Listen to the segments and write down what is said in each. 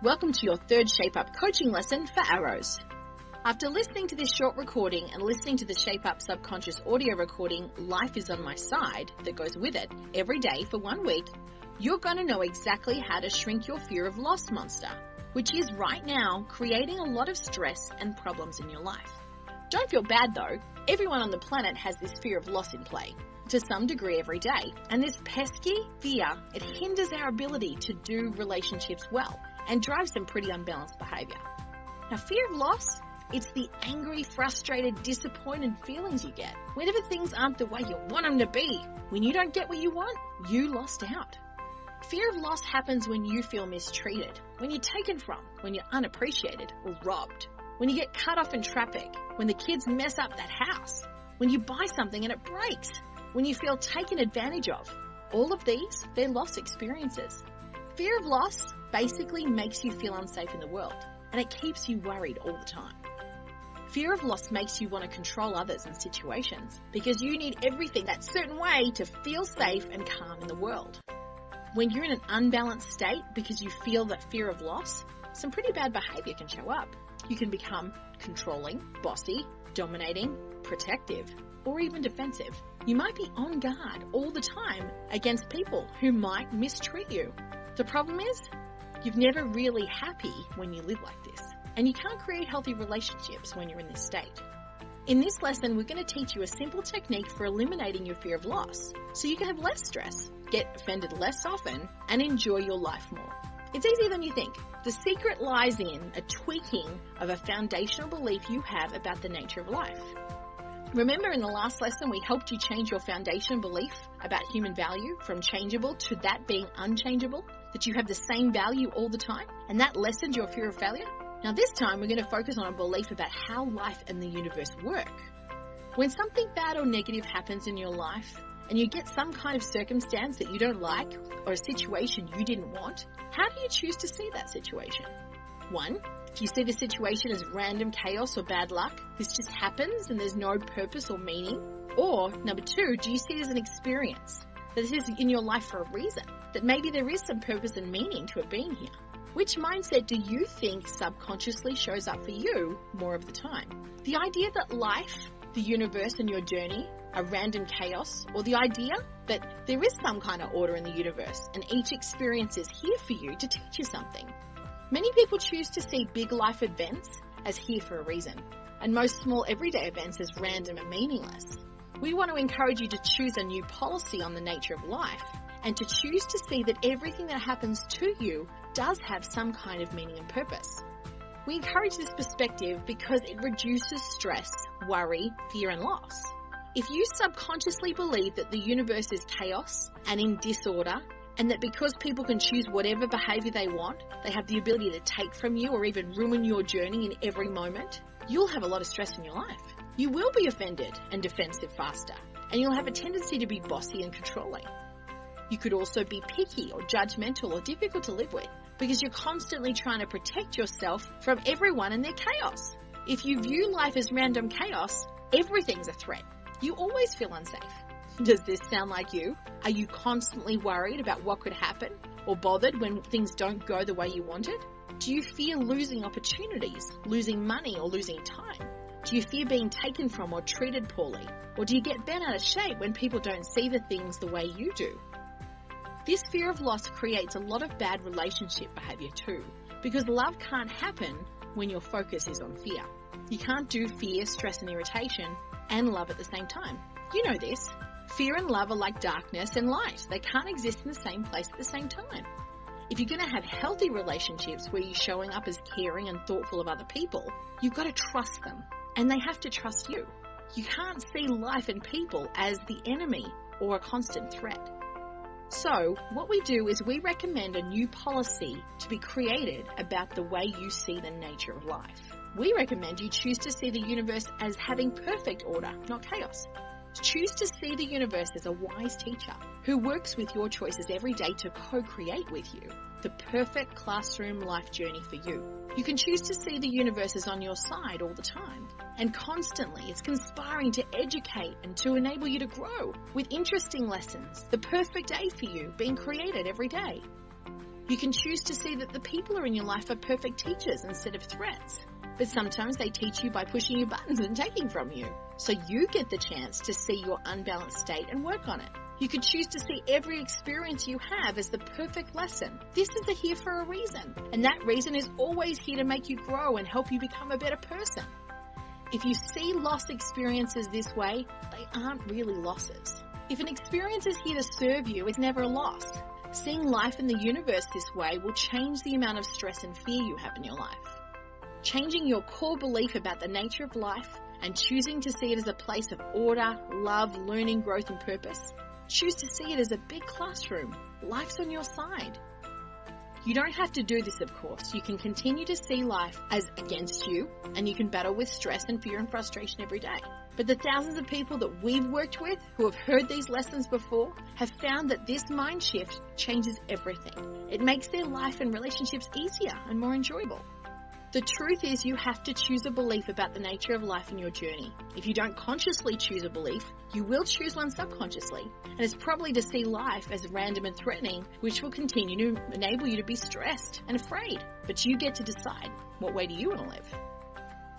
Welcome to your third Shape Up coaching lesson for arrows. After listening to this short recording and listening to the Shape Up subconscious audio recording, Life is on My Side, that goes with it, every day for 1 week, you're going to know exactly how to shrink your fear of loss monster, which is right now creating a lot of stress and problems in your life. Don't feel bad though, everyone on the planet has this fear of loss in play, to some degree every day, and this pesky fear, it hinders our ability to do relationships well and drives some pretty unbalanced behaviour. Now, fear of loss, it's the angry, frustrated, disappointed feelings you get whenever things aren't the way you want them to be. When you don't get what you want, you lost out. Fear of loss happens when you feel mistreated, when you're taken from, when you're unappreciated or robbed, when you get cut off in traffic, when the kids mess up that house, when you buy something and it breaks, when you feel taken advantage of. All of these, they're loss experiences. Fear of loss basically makes you feel unsafe in the world, and it keeps you worried all the time. Fear of loss makes you want to control others and situations because you need everything that certain way to feel safe and calm in the world. When you're in an unbalanced state because you feel that fear of loss, some pretty bad behavior can show up. You can become controlling, bossy, dominating, protective, or even defensive. You might be on guard all the time against people who might mistreat you. The problem is, you're never really happy when you live like this, and you can't create healthy relationships when you're in this state. In this lesson, we're going to teach you a simple technique for eliminating your fear of loss, so you can have less stress, get offended less often, and enjoy your life more. It's easier than you think. The secret lies in a tweaking of a foundational belief you have about the nature of life. Remember in the last lesson, we helped you change your foundation belief about human value from changeable to that being unchangeable, that you have the same value all the time, and that lessened your fear of failure? Now this time, we're going to focus on a belief about how life and the universe work. When something bad or negative happens in your life, and you get some kind of circumstance that you don't like, or a situation you didn't want, how do you choose to see that situation? 1, do you see the situation as random chaos or bad luck? This just happens and there's no purpose or meaning? Or, number 2, do you see it as an experience? That this is in your life for a reason? That maybe there is some purpose and meaning to it being here? Which mindset do you think subconsciously shows up for you more of the time? The idea that life, the universe and your journey are random chaos, or the idea that there is some kind of order in the universe and each experience is here for you to teach you something? Many people choose to see big life events as here for a reason, and most small everyday events as random and meaningless. We want to encourage you to choose a new policy on the nature of life and to choose to see that everything that happens to you does have some kind of meaning and purpose. We encourage this perspective because it reduces stress, worry, fear and loss. If you subconsciously believe that the universe is chaos and in disorder, and that because people can choose whatever behavior they want, they have the ability to take from you or even ruin your journey in every moment, you'll have a lot of stress in your life. You will be offended and defensive faster, and you'll have a tendency to be bossy and controlling. You could also be picky or judgmental or difficult to live with because you're constantly trying to protect yourself from everyone and their chaos. If you view life as random chaos, everything's a threat. You always feel unsafe. Does this sound like you? Are you constantly worried about what could happen or bothered when things don't go the way you wanted? Do you fear losing opportunities, losing money or losing time? Do you fear being taken from or treated poorly? Or do you get bent out of shape when people don't see the things the way you do? This fear of loss creates a lot of bad relationship behavior too, because love can't happen when your focus is on fear. You can't do fear, stress and irritation and love at the same time. You know this. Fear and love are like darkness and light. They can't exist in the same place at the same time. If you're going to have healthy relationships where you're showing up as caring and thoughtful of other people, you've got to trust them, and they have to trust you. You can't see life and people as the enemy or a constant threat. So, what we do is we recommend a new policy to be created about the way you see the nature of life. We recommend you choose to see the universe as having perfect order, not chaos. Choose to see the universe as a wise teacher who works with your choices every day to co-create with you the perfect classroom life journey for you. You can choose to see the universe as on your side all the time, and constantly it's conspiring to educate and to enable you to grow with interesting lessons, the perfect day for you being created every day. You can choose to see that the people who are in your life are perfect teachers instead of threats. But sometimes they teach you by pushing your buttons and taking from you. So you get the chance to see your unbalanced state and work on it. You could choose to see every experience you have as the perfect lesson. This is here for a reason, and that reason is always here to make you grow and help you become a better person. If you see lost experiences this way, they aren't really losses. If an experience is here to serve you, it's never a loss. Seeing life in the universe this way will change the amount of stress and fear you have in your life. Changing your core belief about the nature of life and choosing to see it as a place of order, love, learning, growth, and purpose. Choose to see it as a big classroom. Life's on your side. You don't have to do this, of course. You can continue to see life as against you, and you can battle with stress and fear and frustration every day. But the thousands of people that we've worked with who have heard these lessons before have found that this mind shift changes everything. It makes their life and relationships easier and more enjoyable. The truth is you have to choose a belief about the nature of life in your journey. If you don't consciously choose a belief, you will choose one subconsciously. And it's probably to see life as random and threatening, which will continue to enable you to be stressed and afraid. But you get to decide, what way do you want to live?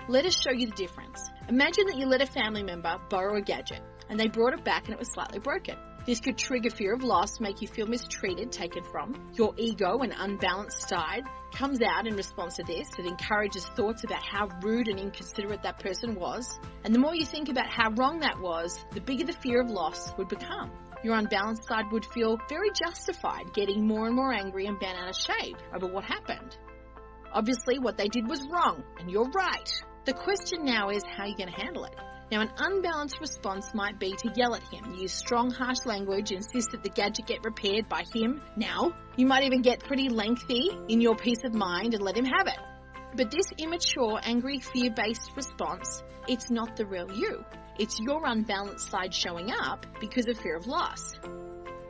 Let us show you the difference. Imagine that you let a family member borrow a gadget and they brought it back and it was slightly broken. This could trigger fear of loss, make you feel mistreated, taken from. Your ego and unbalanced side comes out in response to this. It encourages thoughts about how rude and inconsiderate that person was. And the more you think about how wrong that was, the bigger the fear of loss would become. Your unbalanced side would feel very justified, getting more and more angry and bent out of shape over what happened. Obviously, what they did was wrong, and you're right. The question now is how you're going to handle it. Now, an unbalanced response might be to yell at him, use strong, harsh language, insist that the gadget get repaired by him now. You might even get pretty lengthy in your peace of mind and let him have it. But this immature, angry, fear-based response, it's not the real you. It's your unbalanced side showing up because of fear of loss.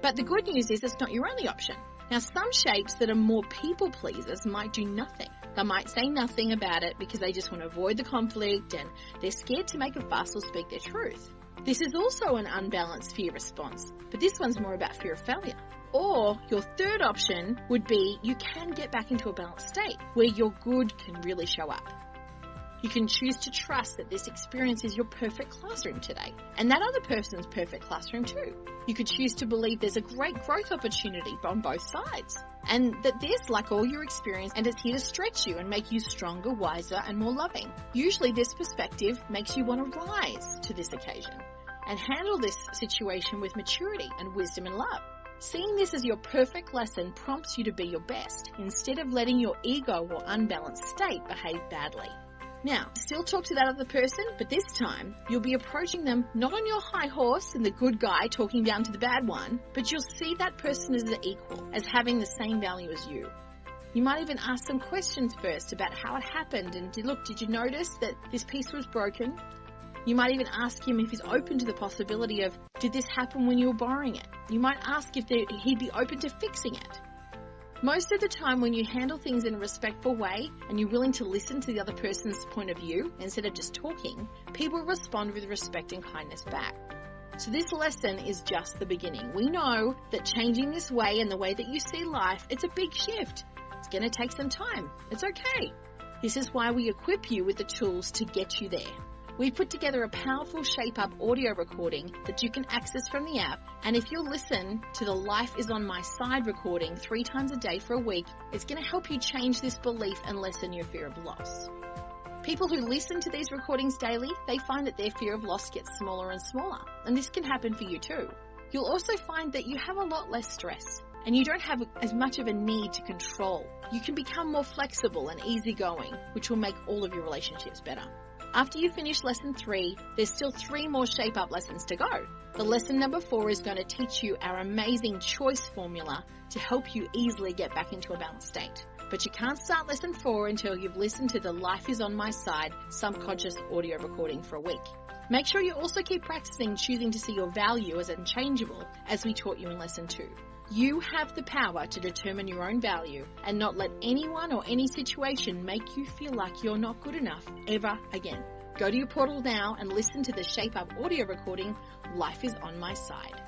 But the good news is it's not your only option. Now, some shapes that are more people pleasers might do nothing. They might say nothing about it because they just want to avoid the conflict and they're scared to make a fuss or speak their truth. This is also an unbalanced fear response, but this one's more about fear of failure. Or your third option would be you can get back into a balanced state where your good can really show up. You can choose to trust that this experience is your perfect classroom today, and that other person's perfect classroom too. You could choose to believe there's a great growth opportunity on both sides, and that this, like all your experience, and it's here to stretch you and make you stronger, wiser, and more loving. Usually this perspective makes you want to rise to this occasion and handle this situation with maturity and wisdom and love. Seeing this as your perfect lesson prompts you to be your best, instead of letting your ego or unbalanced state behave badly. Now, still talk to that other person, but this time you'll be approaching them not on your high horse and the good guy talking down to the bad one, but you'll see that person as an equal, as having the same value as you. You might even ask some questions first about how it happened and did you notice that this piece was broken? You might even ask him if he's open to the possibility of, did this happen when you were borrowing it? You might ask if he'd be open to fixing it. Most of the time when you handle things in a respectful way and you're willing to listen to the other person's point of view instead of just talking, people respond with respect and kindness back. So this lesson is just the beginning. We know that changing this way and the way that you see life, it's a big shift. It's going to take some time. It's okay. This is why we equip you with the tools to get you there. We've put together a powerful Shape Up audio recording that you can access from the app, and if you'll listen to the Life is on My Side recording 3 times a day for a week, it's going to help you change this belief and lessen your fear of loss. People who listen to these recordings daily, they find that their fear of loss gets smaller and smaller, and this can happen for you too. You'll also find that you have a lot less stress, and you don't have as much of a need to control. You can become more flexible and easygoing, which will make all of your relationships better. After you finish lesson 3, there's still 3 more Shape Up lessons to go. The lesson number 4 is going to teach you our amazing choice formula to help you easily get back into a balanced state. But you can't start lesson 4 until you've listened to the Life is on My Side subconscious audio recording for a week. Make sure you also keep practicing choosing to see your value as unchangeable, as we taught you in lesson 2. You have the power to determine your own value and not let anyone or any situation make you feel like you're not good enough ever again. Go to your portal now and listen to the Shape Up audio recording, Life is on My Side.